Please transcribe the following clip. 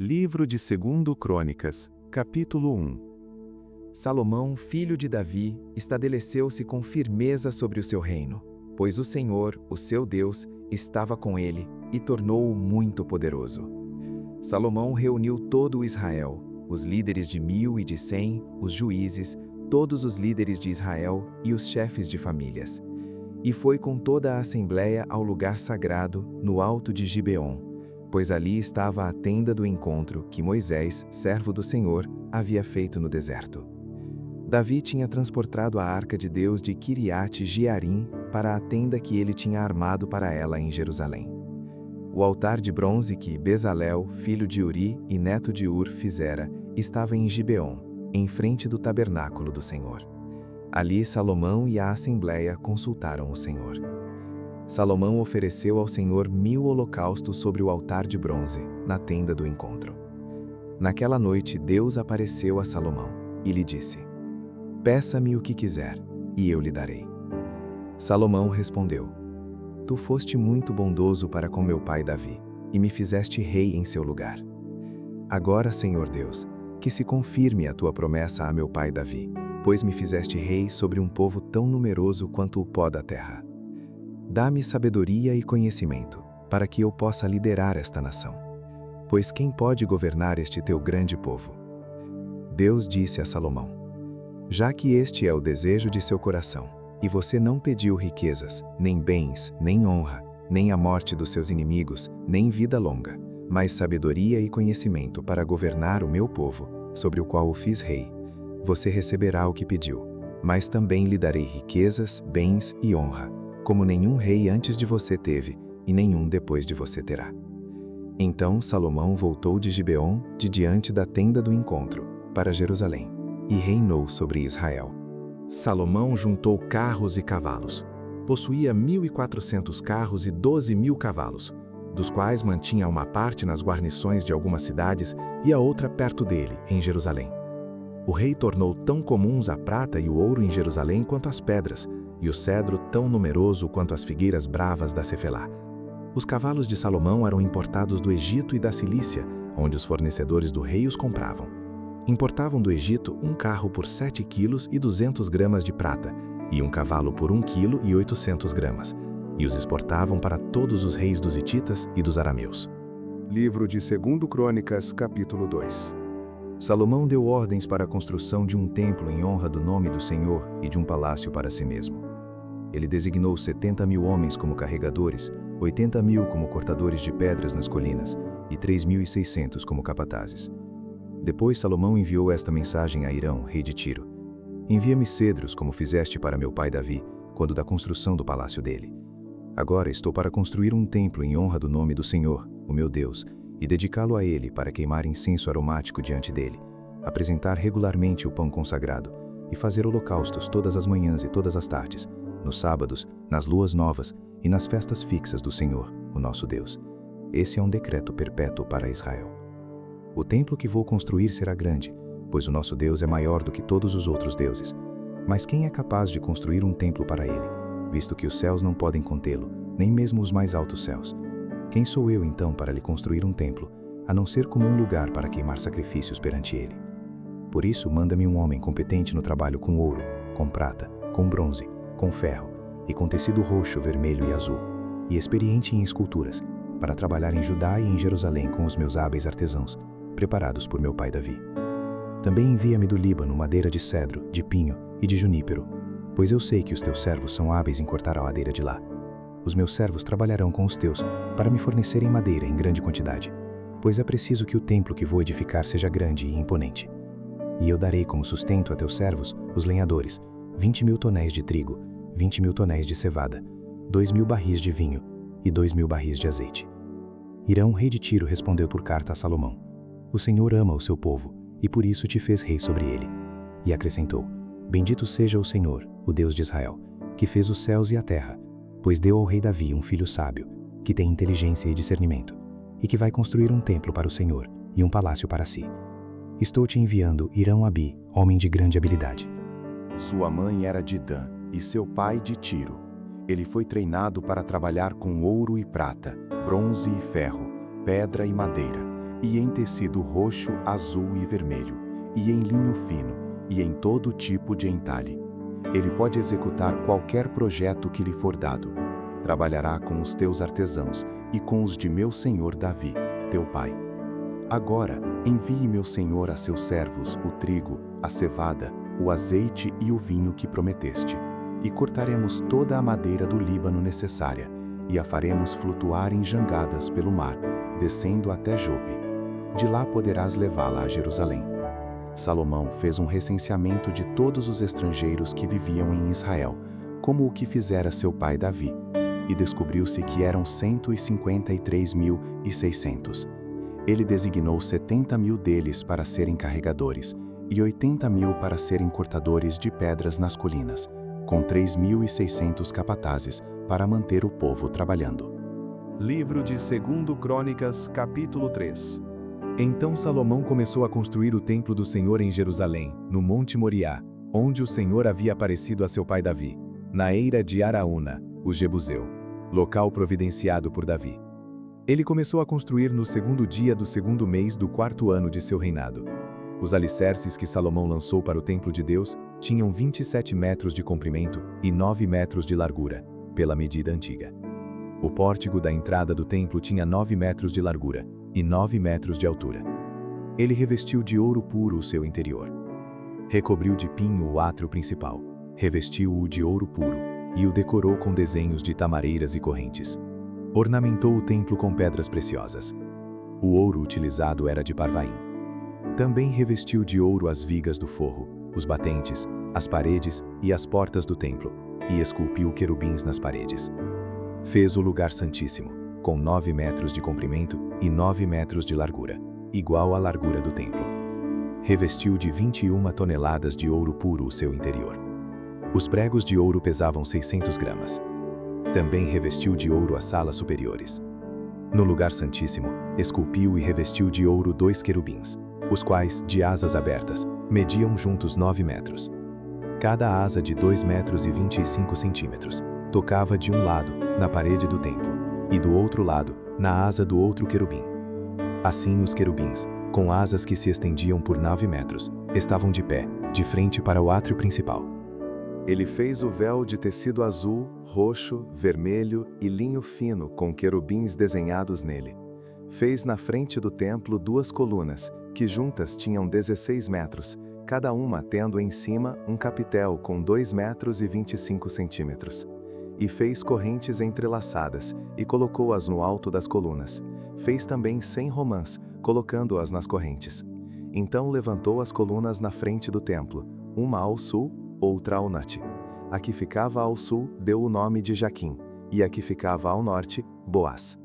Livro de 2 Crônicas, capítulo 1. Salomão, filho de Davi, estabeleceu-se com firmeza sobre o seu reino, pois o Senhor, o seu Deus, estava com ele e tornou-o muito poderoso. Salomão reuniu todo o Israel, os líderes de 1000 e de 100, os juízes, todos os líderes de Israel e os chefes de famílias. E foi com toda a assembleia ao lugar sagrado, no alto de Gibeon, pois ali estava a tenda do encontro que Moisés, servo do Senhor, havia feito no deserto. Davi tinha transportado a arca de Deus de Quiriate-Jearim para a tenda que ele tinha armado para ela em Jerusalém. O altar de bronze que Bezalel, filho de Uri e neto de Ur, fizera, estava em Gibeon, em frente do tabernáculo do Senhor. Ali Salomão e a assembleia consultaram o Senhor. Salomão ofereceu ao Senhor 1000 holocaustos sobre o altar de bronze, na tenda do encontro. Naquela noite Deus apareceu a Salomão e lhe disse: "Peça-me o que quiser, e eu lhe darei." Salomão respondeu: "Tu foste muito bondoso para com meu pai Davi, e me fizeste rei em seu lugar. Agora, Senhor Deus, que se confirme a tua promessa a meu pai Davi, pois me fizeste rei sobre um povo tão numeroso quanto o pó da terra. Dá-me sabedoria e conhecimento, para que eu possa liderar esta nação. Pois quem pode governar este teu grande povo?" Deus disse a Salomão: "Já que este é o desejo de seu coração, e você não pediu riquezas, nem bens, nem honra, nem a morte dos seus inimigos, nem vida longa, mas sabedoria e conhecimento para governar o meu povo, sobre o qual o fiz rei, você receberá o que pediu, mas também lhe darei riquezas, bens e honra, como nenhum rei antes de você teve, e nenhum depois de você terá." Então Salomão voltou de Gibeon, de diante da tenda do encontro, para Jerusalém, e reinou sobre Israel. Salomão juntou carros e cavalos. Possuía 1400 carros e 12.000 cavalos, dos quais mantinha uma parte nas guarnições de algumas cidades e a outra perto dele, em Jerusalém. O rei tornou tão comuns a prata e o ouro em Jerusalém quanto as pedras, e o cedro tão numeroso quanto as figueiras bravas da Cefelá. Os cavalos de Salomão eram importados do Egito e da Cilícia, onde os fornecedores do rei os compravam. Importavam do Egito um carro por 7 quilos e 200 gramas de prata, e um cavalo por 1 quilo e 800 gramas, e os exportavam para todos os reis dos hititas e dos arameus. Livro de 2 Crônicas, capítulo 2. Salomão deu ordens para a construção de um templo em honra do nome do Senhor e de um palácio para si mesmo. Ele designou 70.000 homens como carregadores, 80.000 como cortadores de pedras nas colinas e 3.600 como capatazes. Depois Salomão enviou esta mensagem a Hirão, rei de Tiro: "Envia-me cedros como fizeste para meu pai Davi, quando da construção do palácio dele. Agora estou para construir um templo em honra do nome do Senhor, o meu Deus, e dedicá-lo a ele para queimar incenso aromático diante dele, apresentar regularmente o pão consagrado e fazer holocaustos todas as manhãs e todas as tardes, nos sábados, nas luas novas e nas festas fixas do Senhor, o nosso Deus. Esse é um decreto perpétuo para Israel. O templo que vou construir será grande, pois o nosso Deus é maior do que todos os outros deuses. Mas quem é capaz de construir um templo para ele, visto que os céus não podem contê-lo, nem mesmo os mais altos céus? Quem sou eu então para lhe construir um templo, a não ser como um lugar para queimar sacrifícios perante ele? Por isso manda-me um homem competente no trabalho com ouro, com prata, com bronze, com ferro e com tecido roxo, vermelho e azul, e experiente em esculturas, para trabalhar em Judá e em Jerusalém com os meus hábeis artesãos, preparados por meu pai Davi. Também envia-me do Líbano madeira de cedro, de pinho e de junípero, pois eu sei que os teus servos são hábeis em cortar a madeira de lá. Os meus servos trabalharão com os teus, para me fornecerem madeira em grande quantidade, pois é preciso que o templo que vou edificar seja grande e imponente. E eu darei como sustento a teus servos, os lenhadores, 20.000 tonéis de trigo, 20.000 tonéis de cevada, 2.000 barris de vinho e 2.000 barris de azeite." Hirão, rei de Tiro, respondeu por carta a Salomão: "O Senhor ama o seu povo, e por isso te fez rei sobre ele." E acrescentou: "Bendito seja o Senhor, o Deus de Israel, que fez os céus e a terra, pois deu ao rei Davi um filho sábio, que tem inteligência e discernimento, e que vai construir um templo para o Senhor e um palácio para si. Estou te enviando Hirão-Abi, homem de grande habilidade." Sua mãe era de Dan e seu pai de Tiro. Ele foi treinado para trabalhar com ouro e prata, bronze e ferro, pedra e madeira, e em tecido roxo, azul e vermelho, e em linho fino, e em todo tipo de entalhe. Ele pode executar qualquer projeto que lhe for dado. Trabalhará com os teus artesãos e com os de meu senhor Davi, teu pai. Agora, envie meu senhor a seus servos o trigo, a cevada, o azeite e o vinho que prometeste, e cortaremos toda a madeira do Líbano necessária, e a faremos flutuar em jangadas pelo mar, descendo até Jope. De lá poderás levá-la a Jerusalém. Salomão fez um recenseamento de todos os estrangeiros que viviam em Israel, como o que fizera seu pai Davi, e descobriu-se que eram 153.600. Ele designou 70.000 deles para serem carregadores, e 80.000 para serem cortadores de pedras nas colinas, com 3.600 capatazes para manter o povo trabalhando. Livro de 2 Crônicas, capítulo 3. Então Salomão começou a construir o templo do Senhor em Jerusalém, no Monte Moriá, onde o Senhor havia aparecido a seu pai Davi, na eira de Araúna, o Jebuseu, local providenciado por Davi. Ele começou a construir no 2º dia do 2º mês do 4º ano de seu reinado. Os alicerces que Salomão lançou para o templo de Deus tinham 27 metros de comprimento e 9 metros de largura, pela medida antiga. O pórtico da entrada do templo tinha 9 metros de largura e 9 metros de altura. Ele revestiu de ouro puro o seu interior. Recobriu de pinho o átrio principal, revestiu-o de ouro puro e o decorou com desenhos de tamareiras e correntes. Ornamentou o templo com pedras preciosas. O ouro utilizado era de Parvaim. Também revestiu de ouro as vigas do forro, os batentes, as paredes e as portas do templo, e esculpiu querubins nas paredes. Fez o lugar santíssimo, com 9 metros de comprimento e 9 metros de largura, igual à largura do templo. Revestiu de 21 toneladas de ouro puro o seu interior. Os pregos de ouro pesavam 600 gramas. Também revestiu de ouro as salas superiores. No lugar santíssimo, esculpiu e revestiu de ouro 2 querubins, os quais, de asas abertas, mediam juntos 9 metros. Cada asa de 2 metros e 25 centímetros, tocava de um lado, na parede do templo, e do outro lado, na asa do outro querubim. Assim os querubins, com asas que se estendiam por 9 metros, estavam de pé, de frente para o átrio principal. Ele fez o véu de tecido azul, roxo, vermelho e linho fino com querubins desenhados nele. Fez na frente do templo 2 colunas, que juntas tinham 16 metros, cada uma tendo em cima um capitel com 2 metros e 25 centímetros. E fez correntes entrelaçadas, e colocou-as no alto das colunas. Fez também 100 romãs, colocando-as nas correntes. Então levantou as colunas na frente do templo, uma ao sul, outra ao norte. A que ficava ao sul deu o nome de Jaquim, e a que ficava ao norte, Boaz.